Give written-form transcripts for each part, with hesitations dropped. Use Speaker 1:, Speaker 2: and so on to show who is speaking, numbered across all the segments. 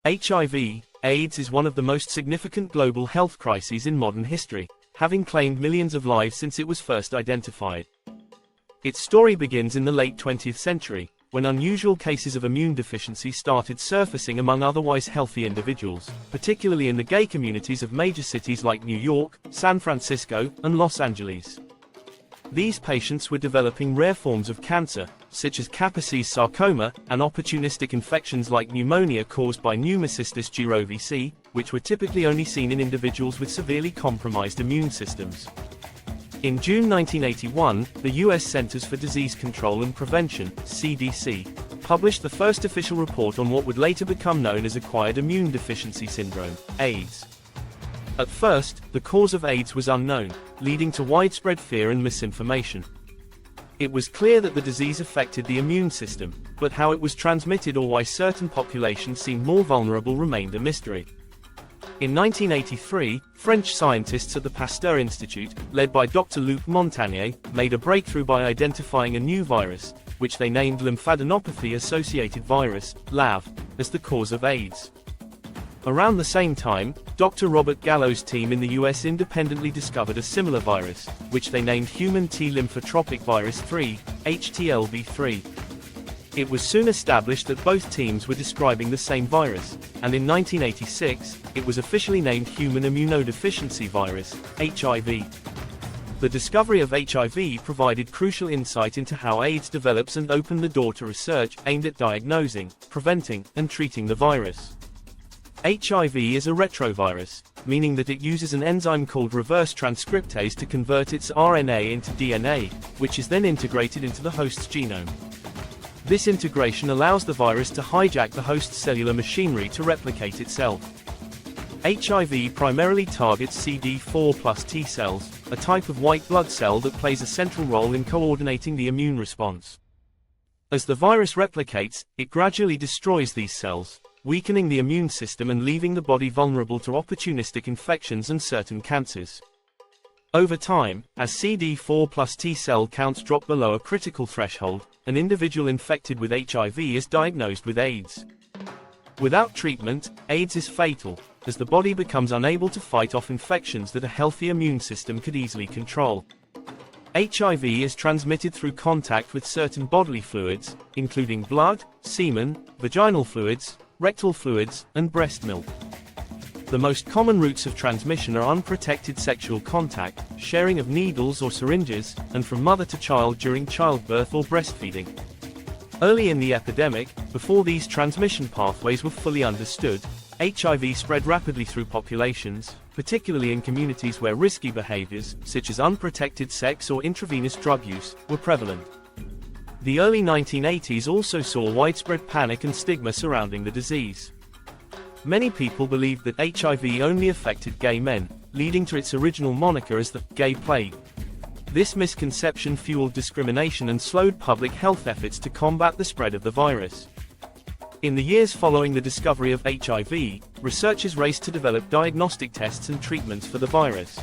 Speaker 1: HIV, AIDS is one of the most significant global health crises in modern history, having claimed millions of lives since it was first identified. Its story begins in the late 20th century, when unusual cases of immune deficiency started surfacing among otherwise healthy individuals, particularly in the gay communities of major cities like New York, San Francisco, and Los Angeles. These patients were developing rare forms of cancer, such as Kaposi's sarcoma, and opportunistic infections like pneumonia caused by Pneumocystis jirovecii, which were typically only seen in individuals with severely compromised immune systems. In June 1981, the U.S. Centers for Disease Control and Prevention, CDC, published the first official report on what would later become known as Acquired Immune Deficiency Syndrome, AIDS. At first, the cause of AIDS was unknown, leading to widespread fear and misinformation. It was clear that the disease affected the immune system, but how it was transmitted or why certain populations seemed more vulnerable remained a mystery. In 1983, French scientists at the Pasteur Institute, led by Dr. Luc Montagnier, made a breakthrough by identifying a new virus, which they named lymphadenopathy-associated virus, LAV, as the cause of AIDS. Around the same time, Dr. Robert Gallo's team in the US independently discovered a similar virus, which they named Human T Lymphotropic Virus 3, HTLV3. It was soon established that both teams were describing the same virus, and in 1986, it was officially named Human Immunodeficiency Virus, HIV. The discovery of HIV provided crucial insight into how AIDS develops and opened the door to research aimed at diagnosing, preventing, and treating the virus. HIV is a retrovirus, meaning that it uses an enzyme called reverse transcriptase to convert its RNA into DNA, which is then integrated into the host's genome. This integration allows the virus to hijack the host's cellular machinery to replicate itself. HIV primarily targets CD4+ T cells, a type of white blood cell that plays a central role in coordinating the immune response. As the virus replicates, it gradually destroys these cells, weakening the immune system and leaving the body vulnerable to opportunistic infections and certain cancers. Over time, as CD4+ T cell counts drop below a critical threshold, an individual infected with HIV is diagnosed with AIDS. Without treatment, AIDS is fatal, as the body becomes unable to fight off infections that a healthy immune system could easily control. HIV is transmitted through contact with certain bodily fluids, including blood, semen, vaginal fluids, rectal fluids, and breast milk. The most common routes of transmission are unprotected sexual contact, sharing of needles or syringes, and from mother to child during childbirth or breastfeeding. Early in the epidemic, before these transmission pathways were fully understood, HIV spread rapidly through populations, particularly in communities where risky behaviors, such as unprotected sex or intravenous drug use, were prevalent. The early 1980s also saw widespread panic and stigma surrounding the disease. Many people believed that HIV only affected gay men, leading to its original moniker as the gay plague. This misconception fueled discrimination and slowed public health efforts to combat the spread of the virus. In the years following the discovery of HIV, researchers raced to develop diagnostic tests and treatments for the virus.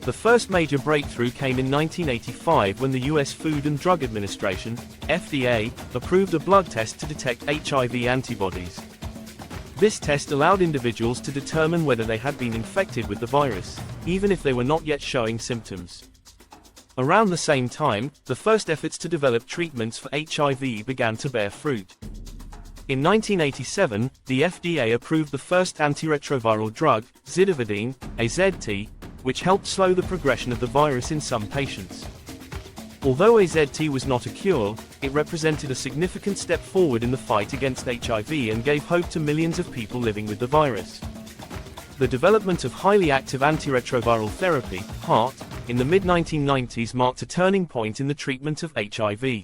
Speaker 1: The first major breakthrough came in 1985 when the U.S. Food and Drug Administration, FDA, approved a blood test to detect HIV antibodies. This test allowed individuals to determine whether they had been infected with the virus, even if they were not yet showing symptoms. Around the same time, the first efforts to develop treatments for HIV began to bear fruit. In 1987, the FDA approved the first antiretroviral drug, zidovudine, AZT, which helped slow the progression of the virus in some patients. Although AZT was not a cure, it represented a significant step forward in the fight against HIV and gave hope to millions of people living with the virus. The development of highly active antiretroviral therapy, HAART, in the mid-1990s marked a turning point in the treatment of HIV.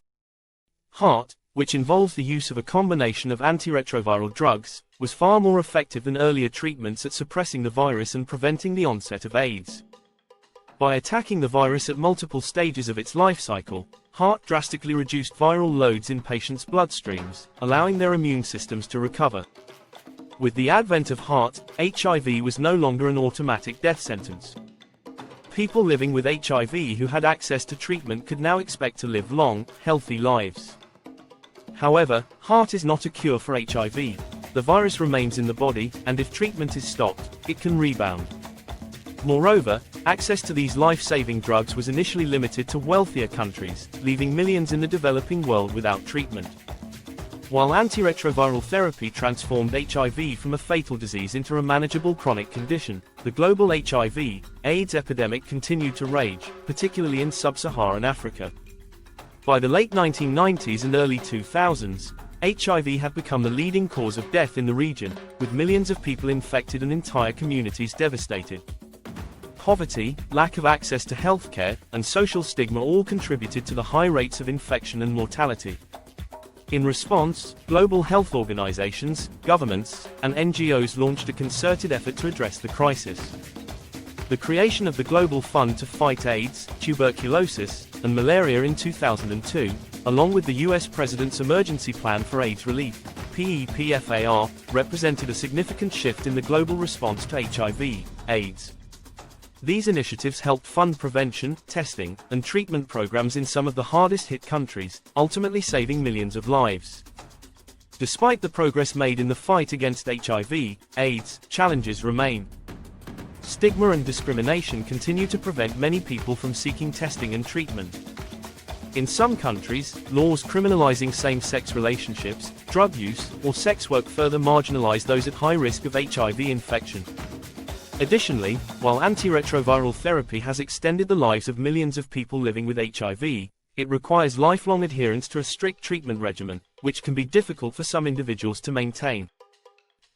Speaker 1: HAART, which involves the use of a combination of antiretroviral drugs, was far more effective than earlier treatments at suppressing the virus and preventing the onset of AIDS. By attacking the virus at multiple stages of its life cycle, HAART drastically reduced viral loads in patients' bloodstreams, allowing their immune systems to recover. With the advent of HAART, HIV was no longer an automatic death sentence. People living with HIV who had access to treatment could now expect to live long, healthy lives. However, HAART is not a cure for HIV. the virus remains in the body, and if treatment is stopped, it can rebound. Moreover, access to these life-saving drugs was initially limited to wealthier countries, leaving millions in the developing world without treatment. While antiretroviral therapy transformed HIV from a fatal disease into a manageable chronic condition, the global HIV/AIDS epidemic continued to rage, particularly in sub-Saharan Africa. By the late 1990s and early 2000s, HIV had become the leading cause of death in the region, with millions of people infected and entire communities devastated. Poverty, lack of access to healthcare, and social stigma all contributed to the high rates of infection and mortality. In response, global health organizations, governments, and NGOs launched a concerted effort to address the crisis. The creation of the Global Fund to Fight AIDS, Tuberculosis, and Malaria in 2002, along with the US President's Emergency Plan for AIDS Relief, PEPFAR, represented a significant shift in the global response to HIV/AIDS. These initiatives helped fund prevention, testing, and treatment programs in some of the hardest-hit countries, ultimately saving millions of lives. Despite the progress made in the fight against HIV/AIDS, challenges remain. Stigma and discrimination continue to prevent many people from seeking testing and treatment. In some countries, laws criminalizing same-sex relationships, drug use, or sex work further marginalize those at high risk of HIV infection. Additionally, while antiretroviral therapy has extended the lives of millions of people living with HIV, it requires lifelong adherence to a strict treatment regimen, which can be difficult for some individuals to maintain.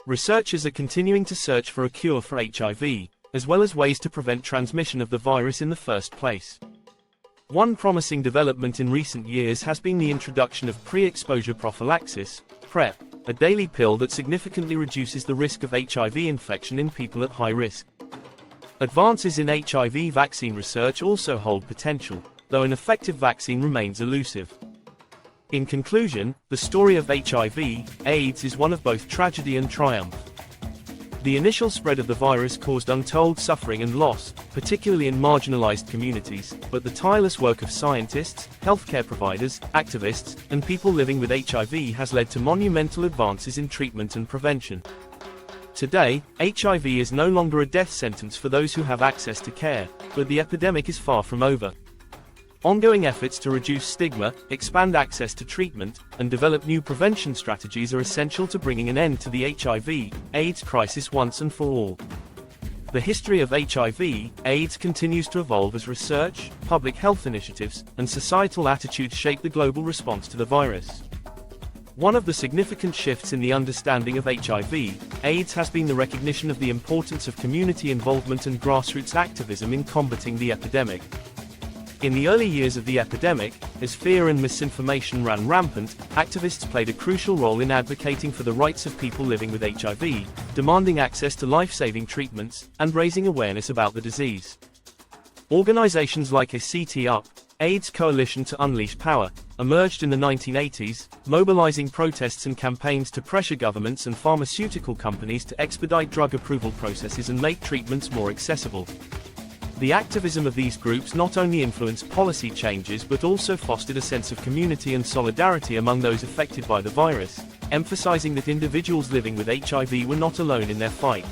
Speaker 1: Researchers are continuing to search for a cure for HIV, as well as ways to prevent transmission of the virus in the first place. One promising development in recent years has been the introduction of pre-exposure prophylaxis, PrEP, a daily pill that significantly reduces the risk of HIV infection in people at high risk. Advances in HIV vaccine research also hold potential, though an effective vaccine remains elusive. In conclusion, the story of HIV/AIDS is one of both tragedy and triumph. The initial spread of the virus caused untold suffering and loss, particularly in marginalized communities, but the tireless work of scientists, healthcare providers, activists, and people living with HIV has led to monumental advances in treatment and prevention. Today, HIV is no longer a death sentence for those who have access to care, but the epidemic is far from over. Ongoing efforts to reduce stigma, expand access to treatment, and develop new prevention strategies are essential to bringing an end to the HIV/AIDS crisis once and for all. The history of HIV/AIDS continues to evolve as research, public health initiatives, and societal attitudes shape the global response to the virus. One of the significant shifts in the understanding of HIV/AIDS has been the recognition of the importance of community involvement and grassroots activism in combating the epidemic. In the early years of the epidemic, as fear and misinformation ran rampant, activists played a crucial role in advocating for the rights of people living with HIV, demanding access to life-saving treatments, and raising awareness about the disease. Organizations like ACT UP, AIDS Coalition to Unleash Power, emerged in the 1980s, mobilizing protests and campaigns to pressure governments and pharmaceutical companies to expedite drug approval processes and make treatments more accessible. The activism of these groups not only influenced policy changes but also fostered a sense of community and solidarity among those affected by the virus, emphasizing that individuals living with HIV were not alone in their fight.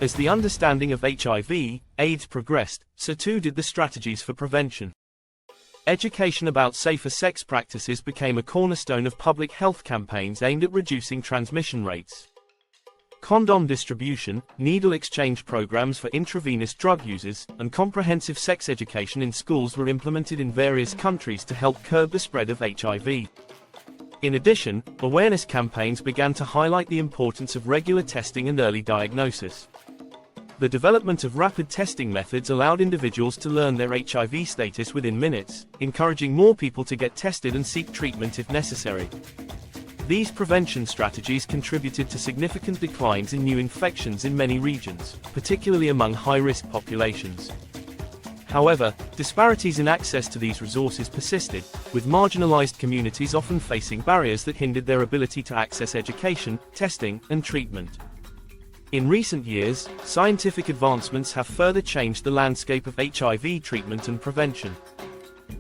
Speaker 1: As the understanding of HIV/AIDS progressed, so too did the strategies for prevention. Education about safer sex practices became a cornerstone of public health campaigns aimed at reducing transmission rates. Condom distribution, needle exchange programs for intravenous drug users, and comprehensive sex education in schools were implemented in various countries to help curb the spread of HIV. In addition, awareness campaigns began to highlight the importance of regular testing and early diagnosis. The development of rapid testing methods allowed individuals to learn their HIV status within minutes, encouraging more people to get tested and seek treatment if necessary. These prevention strategies contributed to significant declines in new infections in many regions, particularly among high-risk populations. However, disparities in access to these resources persisted, with marginalized communities often facing barriers that hindered their ability to access education, testing, and treatment. In recent years, scientific advancements have further changed the landscape of HIV treatment and prevention.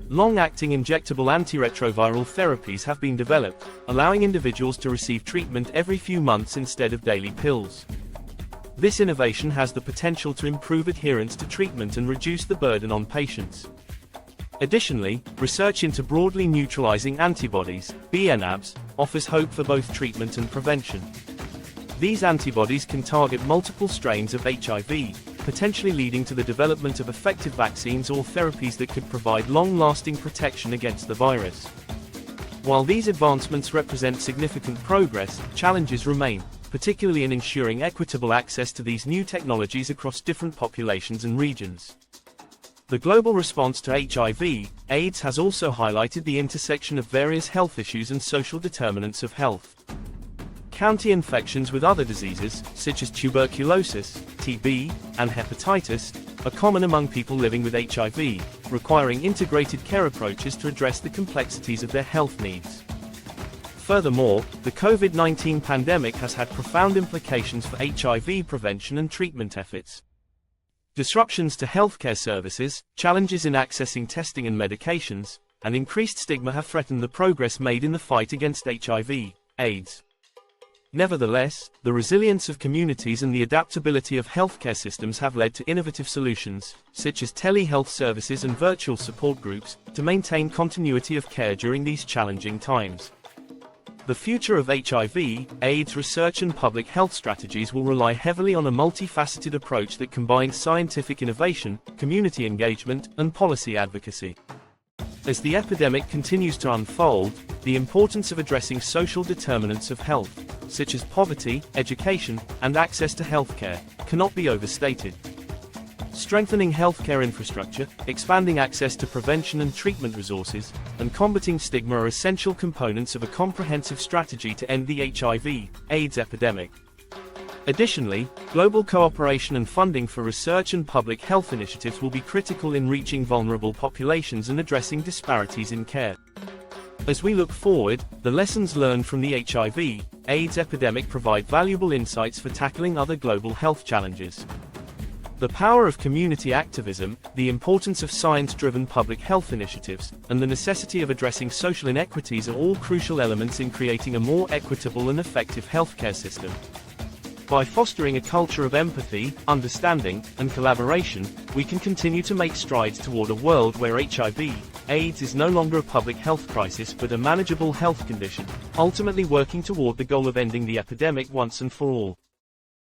Speaker 1: Long-acting injectable antiretroviral therapies have been developed, allowing individuals to receive treatment every few months instead of daily pills. This innovation has the potential to improve adherence to treatment and reduce the burden on patients. Additionally, research into broadly neutralizing antibodies, bNAbs, offers hope for both treatment and prevention. These antibodies can target multiple strains of HIV, potentially leading to the development of effective vaccines or therapies that could provide long-lasting protection against the virus. While these advancements represent significant progress, challenges remain, particularly in ensuring equitable access to these new technologies across different populations and regions. The global response to HIV/AIDS has also highlighted the intersection of various health issues and social determinants of health. County infections with other diseases, such as tuberculosis, TB, and hepatitis, are common among people living with HIV, requiring integrated care approaches to address the complexities of their health needs. Furthermore, the COVID-19 pandemic has had profound implications for HIV prevention and treatment efforts. Disruptions to healthcare services, challenges in accessing testing and medications, and increased stigma have threatened the progress made in the fight against HIV/AIDS. Nevertheless, the resilience of communities and the adaptability of healthcare systems have led to innovative solutions, such as telehealth services and virtual support groups, to maintain continuity of care during these challenging times. The future of HIV/AIDS research and public health strategies will rely heavily on a multifaceted approach that combines scientific innovation, community engagement, and policy advocacy. As the epidemic continues to unfold, the importance of addressing social determinants of health, such as poverty, education, and access to healthcare, cannot be overstated. Strengthening healthcare infrastructure, expanding access to prevention and treatment resources, and combating stigma are essential components of a comprehensive strategy to end the HIV/AIDS epidemic. Additionally, global cooperation and funding for research and public health initiatives will be critical in reaching vulnerable populations and addressing disparities in care. As we look forward, the lessons learned from the HIV/AIDS epidemic provide valuable insights for tackling other global health challenges. The power of community activism, the importance of science-driven public health initiatives, and the necessity of addressing social inequities are all crucial elements in creating a more equitable and effective healthcare system. By fostering a culture of empathy, understanding, and collaboration, we can continue to make strides toward a world where HIV/AIDS is no longer a public health crisis but a manageable health condition, ultimately working toward the goal of ending the epidemic once and for all.